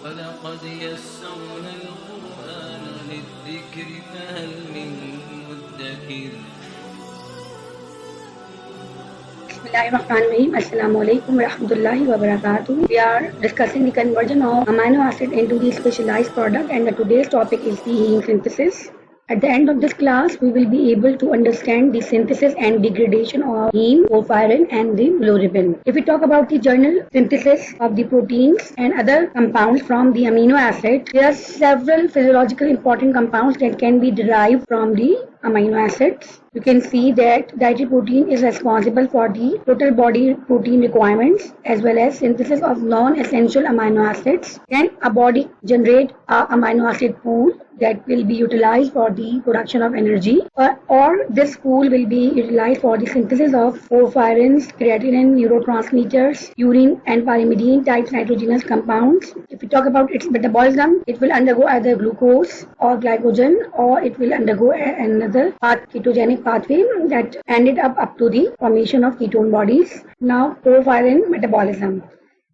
وَلَقَدْ يَسَّرْنَا الْقُرْآنَ لِلذِّكْرِ فَهَلْ مِن مُّدَّكِرٍ. Bismillahirrahmanirrahim. Assalamu alaikum wa rahmatullahi wa barakatuh. We are discussing the conversion of amino acid into the specialized product, and today's topic is the heme synthesis. At the end of this class, we will be able to understand the synthesis and degradation of heme, porphyrin, and the bilirubin. If we talk about the general synthesis of the proteins and other compounds from the amino acid, there are several physiological important compounds that can be derived from the amino acids. You can see that dietary protein is responsible for the total body protein requirements as well as synthesis of non-essential amino acids. Can a body generate a amino acid pool that will be utilized for the production of energy, or this pool will be utilized for the synthesis of porphyrins, creatinine, neurotransmitters, urine and pyrimidine type nitrogenous compounds. If we talk about its metabolism, it will undergo either glucose or glycogen, or it will undergo another ketogenic pathway that ended up to the formation of ketone bodies. Now, porphyrin metabolism.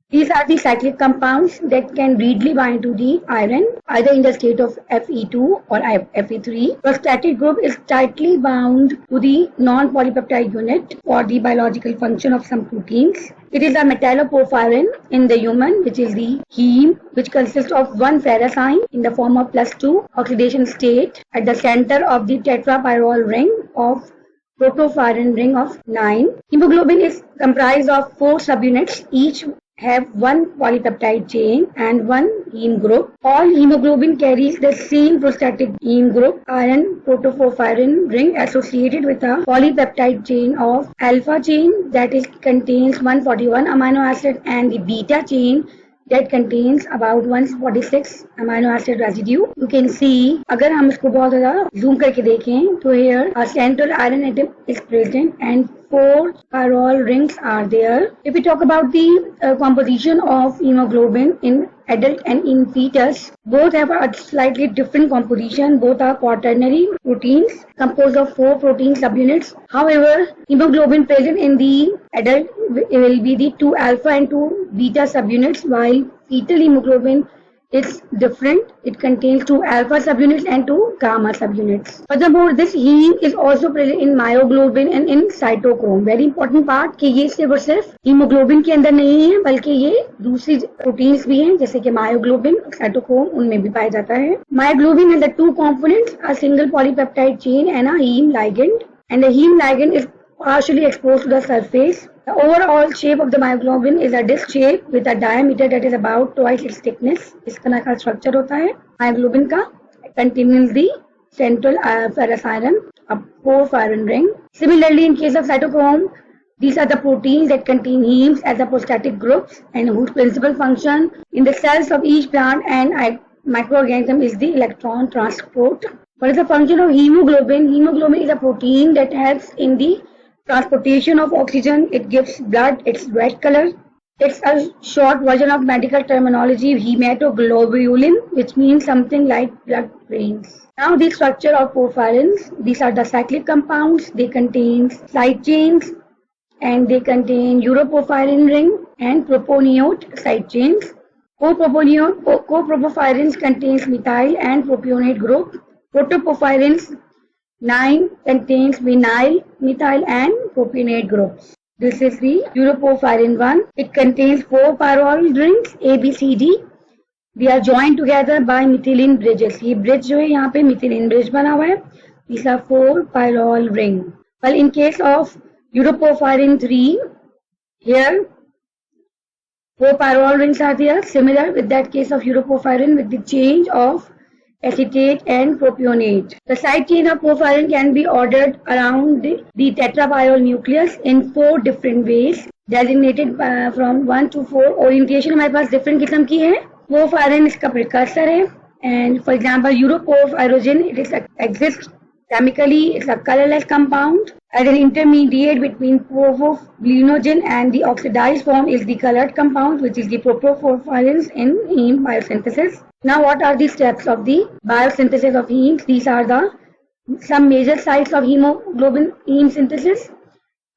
These are the cyclic compounds that can readily bind to the iron either in the state of Fe2 or Fe3. Prostatic group is tightly bound to the non-polypeptide unit for the biological function of some proteins. It is a metalloporphyrin in the human, which is the heme, which consists of one ferrocene in the form of +2 oxidation state at the center of the tetrapyrrole ring of protophyrin ring of 9. Hemoglobin is comprised of 4 subunits, each have one polypeptide chain and one heme group. All hemoglobin carries the same prostatic heme group, iron protoporphyrin ring associated with a polypeptide chain of alpha chain that contains 141 amino acid and the beta chain that contains about 146 amino acid residue. You can see, अगर हम इसको बहुत ज़्यादा zoom करके देखें तो here a central iron atom is present and 4 pyrrole rings are there. If we talk about the composition of hemoglobin in adult and in fetus, both have a slightly different composition. Both are quaternary proteins composed of 4 protein subunits. However, hemoglobin present in the adult will be the 2 alpha and 2 beta subunits, while fetal hemoglobin is different. It contains 2 alpha subunits and 2 gamma subunits. Furthermore, this heme is also present in myoglobin and in cytochrome. Very important part कि ये सिर्फ और सिर्फ haemoglobin के अंदर नहीं है, बल्कि ये दूसरी प्रोटीन्स भी हैं, जैसे कि मायोग्लोबिन, साइटोक्रोम, उनमें भी पाया जाता है. Myoglobin has the 2 components, a single polypeptide chain and a heme ligand. And the heme ligand is partially exposed to the surface. The overall shape of the myoglobin is a disc shape with a diameter that is about twice its thickness. इस तरह का structure होता है myoglobin का. Contains the central ferrocene, a porphyrin ring. Similarly, in case of cytochrome, these are the proteins that contain hemes as the prostatic groups and whose principal function in the cells of each plant and microorganism is the electron transport. What is the function of hemoglobin? Hemoglobin is a protein that helps in the transportation of oxygen. It gives blood its red color. It's a short version of medical terminology hematoglobulin, which means something like blood veins. Now the structure of porphyrins. These are the cyclic compounds. They contain side chains and they contain uroporphyrin ring and propionate side chains. Coproporphyrins contains methyl and propionate group. Protoporphyrins 9 contains vinyl, methyl and propionate groups. This is the uroporphyrin 1. It contains 4 pyrrole rings A, B, C, D. They are joined together by methylene bridges. ये bridge जो है यहाँ पे methylene bridge बना हुआ है. These are 4 pyrrole ring. Well, in case of uroporphyrin 3, here 4 pyrrole rings are there. Similar with that case of uroporphyrin with the change of acetate and propionate. The side chain of porphyrin can be ordered around the tetrapyrrole nucleus in 4 different ways, designated from 1 to 4. Orientation हमारे पास different किस्म की है. Porphyrin इसका precursor है, and for example uroporphyrogen, it exists chemically. It's a colorless compound. As an intermediate between porphoglinogen and the oxidized form is the colored compound, which is the protoporphyrins in heme biosynthesis. Now, what are the steps of the biosynthesis of hemes? These are some major sites of hemoglobin heme synthesis.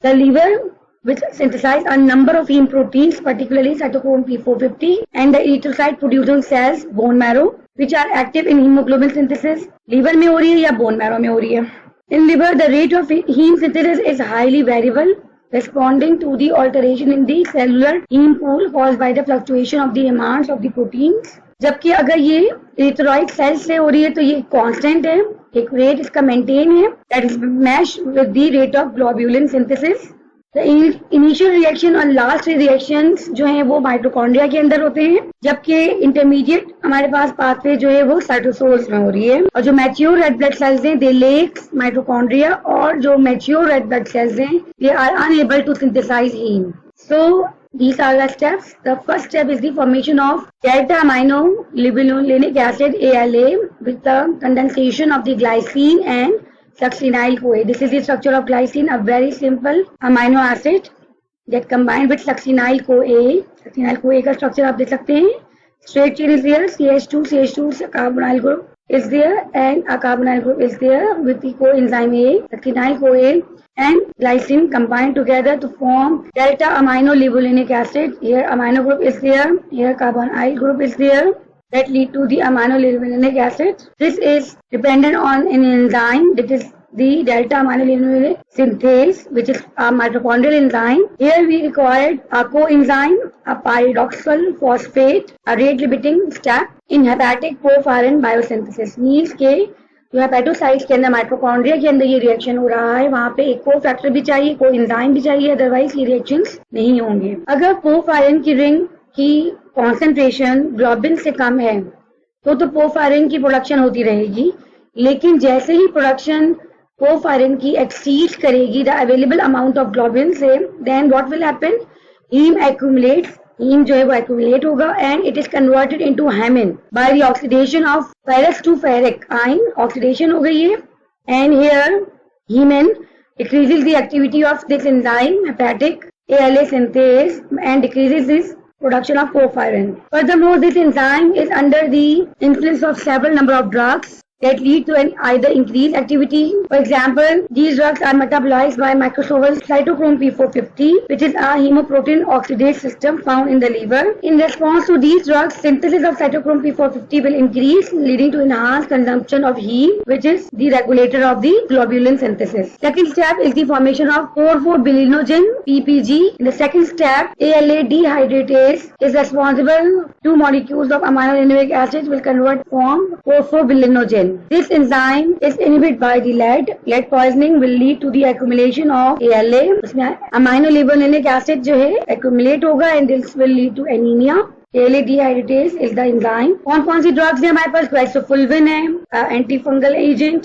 The liver which synthesize a number of heme proteins, particularly cytochrome P450 and the erythrocyte producing cells, bone marrow, which are active in hemoglobin synthesis. Liver में हो रही है या bone marrow में हो रही है? In liver, the rate of heme synthesis is highly variable, responding to the alteration in the cellular heme pool caused by the fluctuation of the amounts of the proteins. जबकि अगर ये erythroid cells से हो रही है तो ये constant है, एक rate इसका maintain है, that is matched with the rate of globulin synthesis. The initial reaction और last reactions जो हैं वो माइटोकॉन्ड्रिया के अंदर होते हैं, जबकि इंटरमीडिएट हमारे पास पाथवे जो है वो साइटोसोल्स में हो रही है. और जो मैच्योर रेड ब्लड सेल्स हैं दे लेक्स माइटोकॉन्ड्रिया, और जो मैच्योर रेड ब्लड सेल्स हैं they are unable to synthesise haem. So these are the steps. The first step is the formation of delta amino libulinic acid ALA with the condensation of the glycine and succinyl-CoA. This is the structure of glycine, a very simple amino acid that combined with succinyl-CoA. Succinyl-CoA का structure आप देख सकते हैं. Straight chain is there, CH2 carbonyl group is there, and a carbonyl group is there with the coenzyme A, succinyl-CoA and glycine combined together to form delta amino libulinic acid. Here amino group is there, here carbonyl group is there, that lead to the amino libulinic acid. This is dependent on an enzyme, that is the delta amino libulinic synthase, which is a mitochondrial enzyme. Here we required a coenzyme, a pyridoxal phosphate, a rate limiting step in hepatic porphyrin biosynthesis. Means के जो hepatocytes के अंदर mitochondria के अंदर ये reaction हो रहा है, वहाँ पे एक कोफैक्टर भी चाहिए, कोएंजाइम भी चाहिए, अदरवाइज ये रिएक्शंस नहीं होंगे. अगर पोरफायरिन की रिंग की कॉन्सेंट्रेशन ग्लोबिन से कम है तो पोरफायरिन की प्रोडक्शन होती रहेगी, लेकिन जैसे ही प्रोडक्शन पोरफायरिन की एक्सीड करेगी the available amount of globin से, then what will happen, heme accumulates, heme जो है वो एक्यूमुलेट होगा and it is converted into hemin by the oxidation of ferrous to ferric ion. Oxidation हो गई है and here hemin decreases the activity of this enzyme hepatic ALA synthase and decreases this production of porphyrin. Furthermore, this enzyme is under the influence of several number of drugs that lead to an either increased activity. For example, these drugs are metabolized by microsomal cytochrome P450, which is a hemoprotein oxidase system found in the liver. In response to these drugs, synthesis of cytochrome P450 will increase, leading to enhanced consumption of heme, which is the regulator of the globulin synthesis. Second step is the formation of 4,4-bilinogen PPG. In the second step, ALA dehydratase is responsible. Two molecules of amino linoleic acid will convert form 4,4-bilinogen. This enzyme is inhibited by the lead. Lead poisoning will lead to the accumulation of ALA. उसमें amino libulinic acid जो है accumulate होगा and this will lead to anemia. ALA dehydratase is the enzyme. कौन सी drugs है हमारे पास? Crisofulvin है, antifungal agent,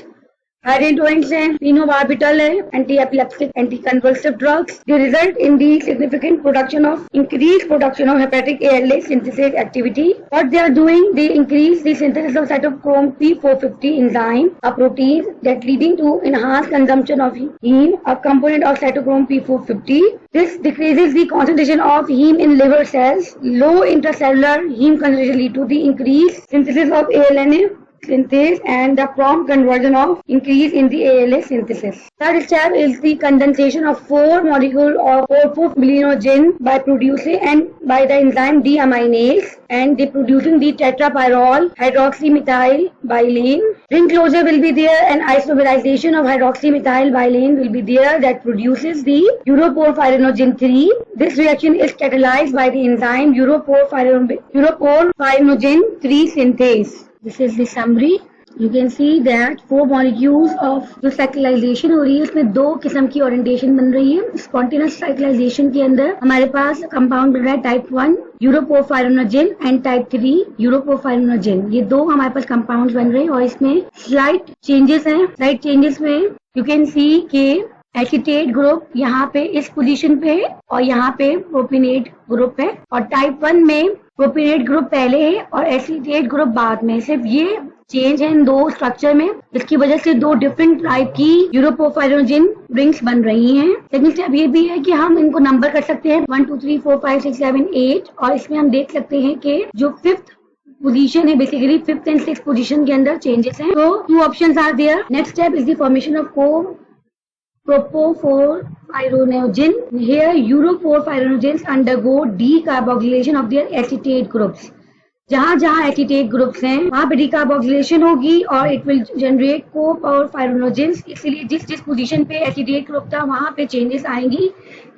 हाइड्रेंटोइंट्स हैं, phenobarbital है, anti-epileptic, anti-convulsive drugs. They result in the significant production of increased production of hepatic ALA synthesis activity. What they are doing, they increase the synthesis of cytochrome P450 enzyme, a protein that leading to enhanced consumption of heme, a component of cytochrome P450. This decreases the concentration of heme in liver cells. Low intracellular heme concentration lead to the increased synthesis of ALA synthase and the prompt conversion of increase in the ALA synthesis. Third step is the condensation of 4 molecule of 4,4-bilinogen by producing and by the enzyme deaminase and they producing the tetrapyrrole hydroxymethyl bilane. Ring closure will be there and isomerization of hydroxymethyl bilane will be there that produces the uroporphyrinogen 3. This reaction is catalyzed by the enzyme uroporphyrinogen 3 synthase. This is the summary. You can see that 4 molecules of जो cyclisation हो रही है उसमें 2 किस्म की orientation बन रही है. स्पॉन्टेनियस साइक्लाइजेशन के अंदर हमारे पास कंपाउंड बन रहा है टाइप 1 यूरोपोरफायरिनोजेन एंड टाइप 3 यूरोपोरफायरिनोजेन. ये 2 हमारे पास कंपाउंड्स बन रहे हैं और इसमें स्लाइट चेंजेस हैं. स्लाइट चेंजेस में यू कैन सी के एसिटेट ग्रुप यहाँ पे इस पोजीशन पे है और यहाँ पे प्रोपिनेट ग्रुप है और टाइप 1 में प्रोपिनेट ग्रुप पहले है और एसिटेट ग्रुप बाद में. सिर्फ ये चेंज है इन 2 स्ट्रक्चर में, इसकी वजह से 2 डिफरेंट टाइप की यूरोपोरफायरिनोजेन रिंग्स बन रही हैं. सेकंड स्टेप ये भी है कि हम इनको नंबर कर सकते हैं 1 2 3 4 5 6 7 8 और इसमें हम देख सकते हैं कि जो 5th पोजीशन है basically 5th and 6th position के अंदर चेंजेस हैं. तो 2 options are there. Next step is the formation of coproporphyrinogen 4-pyranogen. Here, uro-4-pyranogens undergo decarboxylation of their acetate groups. जहाँ जहाँ एसिटेट ग्रुप्स हैं वहाँ पे डिकार्बोक्सिलेशन होगी और इट विल जनरेट कोप और फाइरोनोजेंस. इसलिए जिस जिस पोजीशन पे एसिटेट ग्रुप था वहाँ पे चेंजेस आएंगी.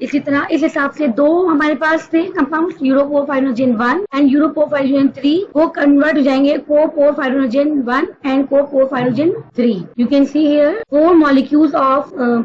इसी तरह इस हिसाब से दो हमारे पास थे कंपाउंड यूरो-4-फाइरोनोजेन 1 एंड यूरो-4-फाइरोनोजेन 3. वो कन्वर्ट हो जाएंगे coproporphyrinogen 1 and coproporphyrinogen 3. You can see here 4 molecules of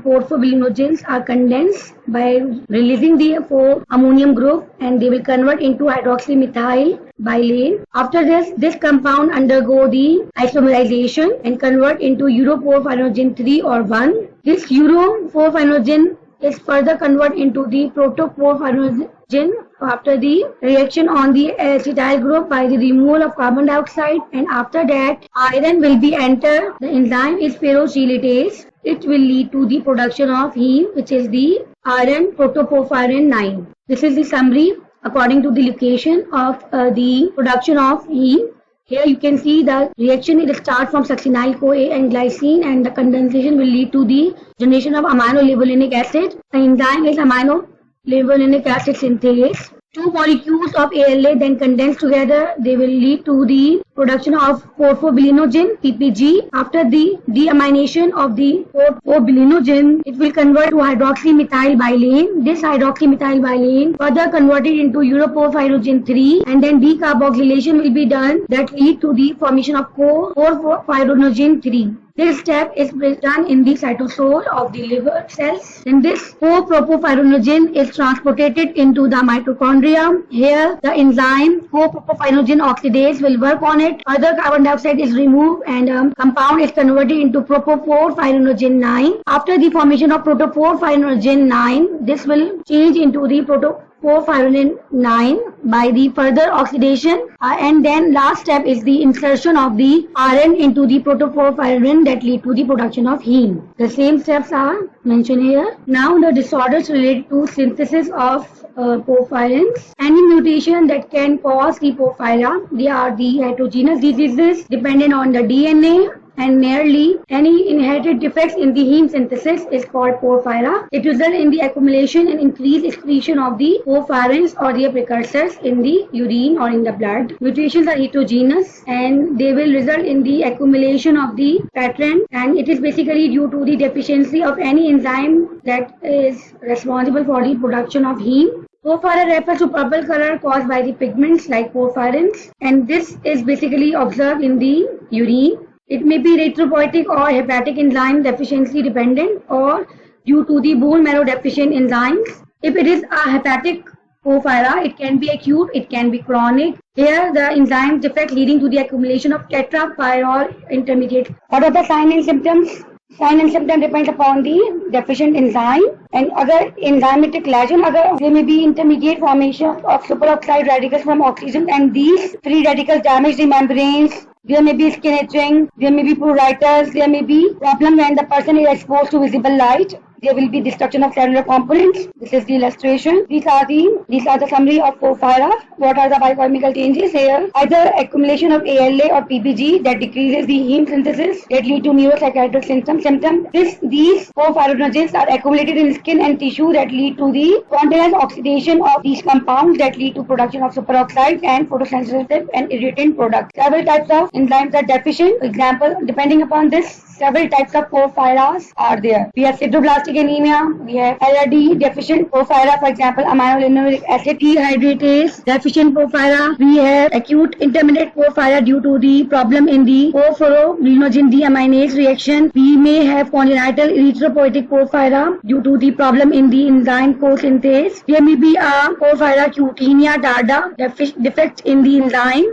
porphobilinogens are condensed by releasing the 4 ammonium group and they will convert into hydroxymethyl bylane. After this compound undergo the isomerization and convert into uro-4-pyranogen 3 or 1. This uro-4-pyranogen is further converted into the proto-4-pyranogen after the reaction on the acetyl group by the removal of carbon dioxide, and after that iron will be entered. The enzyme is ferrochelatase. It will lead to the production of heme, which is the iron protoporphyrin 9. This is the summary according to the location of the production of heme. Here you can see the reaction will start from succinyl-CoA and glycine, and the condensation will lead to the generation of amino-levulinic acid. The enzyme is amino-levulinic acid synthase. Two molecules of ALA then condense together. They will lead to the production of porphobilinogen (PPG). After the deamination of the porphobilinogen, it will convert to hydroxymethyl bylane. This hydroxymethyl bylane further converted into uro-4-pyranogen 3, and then decarboxylation will be done that lead to the formation of co-4-pyranogen 3. This step is done in the cytosol of the liver cells. Then this co-propopyranogen is transported into the mitochondria. Here the enzyme co-propopyranogen oxidase will work on it. Further carbon dioxide is removed and compound is converted into proto-4-pyranogen 9. After the formation of proto-4-pyranogen 9, this will change into the proto-4-pyranogen 9 by the further oxidation, and then last step is the insertion of the iron into the proto-4-pyranogen that lead to the production of heme. The same steps are mentioned here. Now the disorders related to synthesis of porphyrins. Any mutation that can cause the porphyria, they are the heterogeneous diseases dependent on the DNA, and nearly any inherited defects in the heme synthesis is called porphyria. It results in the accumulation and increased excretion of the porphyrins or their precursors in the urine or in the blood. Mutations are heterogeneous and they will result in the accumulation of the patron, and it is basically due to the deficiency of any enzyme that is responsible for the production of heme. Porphyria refers to purple color caused by the pigments like porphyrins, and this is basically observed in the urine. It may be erythropoietic or hepatic enzyme deficiency dependent or due to the bone marrow deficient enzymes. If it is a hepatic porphyria, it can be acute, it can be chronic. Here the enzyme defect leading to the accumulation of tetrapyrrole intermediate. What are the signs and symptoms? Sign and symptom depends upon the deficient enzyme, and अगर enzymatic lesion, अगर there may be intermediate formation of superoxide radicals from oxygen, and these free radicals damage the membranes. There may be skin itching, there may be pruritus, there may be problem when the person is exposed to visible light. There will be destruction of cellular components. This is the illustration. These are the summary of porphyria. What are the biochemical changes here? Either accumulation of ALA or PPG that decreases the heme synthesis that lead to neuropsychiatric symptoms. These porphyrinogens are accumulated in skin and tissue that lead to the spontaneous oxidation of these compounds that lead to production of superoxide and photosensitive and irritant products. Several types of enzymes are deficient. For example, depending upon this, several types of porphyrias are there. We have sideroblastic anemia, we have LRD deficient porphyria, for example, amino-linoleic acid dehydratase deficient porphyria. We have acute intermittent porphyria due to the problem in the porphobilinogen deaminase reaction. We may have congenital erythropoietic porphyria due to the problem in the enzyme co-synthase. There may be a porphyria cutinea tarda defect in the enzyme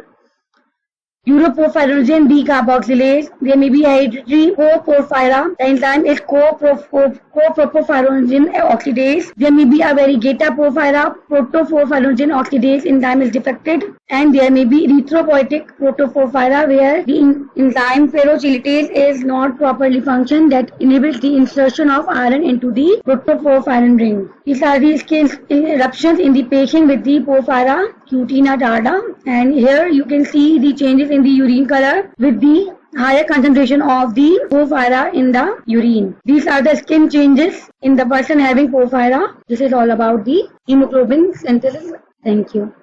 uro-4-pyranogen decarboxylase. There may be hereditary co-porphyria. The enzyme is co-propopyranogen oxidase. There may be a variegata porphyria. Proto-4-pyranogen oxidase enzyme is defected, and there may be erythropoietic protoporphyria where the enzyme ferrochelatase is not properly functioned that enables the insertion of iron into the protoporphyrin ring. These are the skin eruptions in the patient with the porphyria cutinea tarda, and here you can see the changes in the urine color with the higher concentration of the porphyra in the urine. These are the skin changes in the person having porphyra. This is all about the hemoglobin synthesis. Thank you.